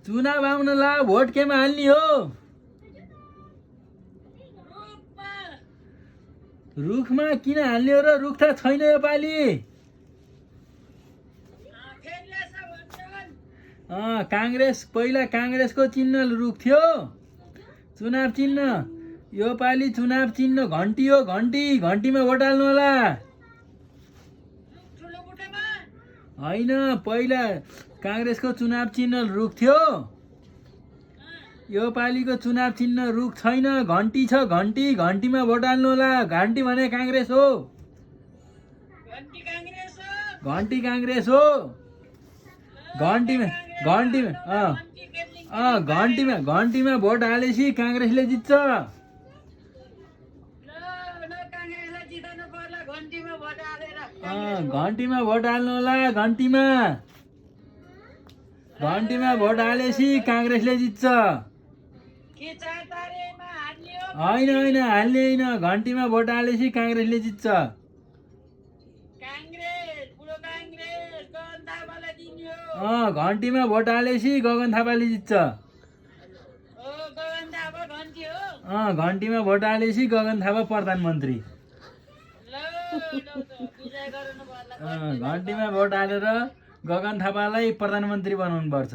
चुनाव आउनला भोट केमा हाल्ने हो? रुखमा किन हाल्ने हो र? रुख त छैन योपालि। काङ्ग्रेस पहिला काङ्ग्रेसको चिन्ह रुख थियो, चुनाव चिन्ह। योपालि चुनाव चिन्ह घन्टी हो, घन्टी। घन्टीमा भोट हाल्नु होला। होइन, पहिला काङ्ग्रेसको चुनाव चिन्ह रुख थियो, योपालिको चुनाव चिन्ह रुख छैन, घन्टी छ, घन्टी। घन्टीमा भोट हाल्नु होला। घन्टी भने काङ्ग्रेस हो, घन्टी काङ्ग्रेस हो। घन्टीमा घन्टीमा भोट हालेपछि काङ्ग्रेसले जित्छ। घन्टीमा भोट हाल्नु होला। घन्टीमा भोट हालेपछि काङ्ग्रेसले जित्छ। होइन होइन, हाल्ने होइन। घन्टीमा भोट हालेपछि काङ्ग्रेसले जित्छ। घन्टीमा भोट हालेपछि गगन थापाले जित्छ। घन्टीमा भोट हालेपछि गगन थापा प्रधानमन्त्री। घन्टीमा भोट हालेर गगन थापालाई प्रधानमन्त्री बनाउनु पर्छ।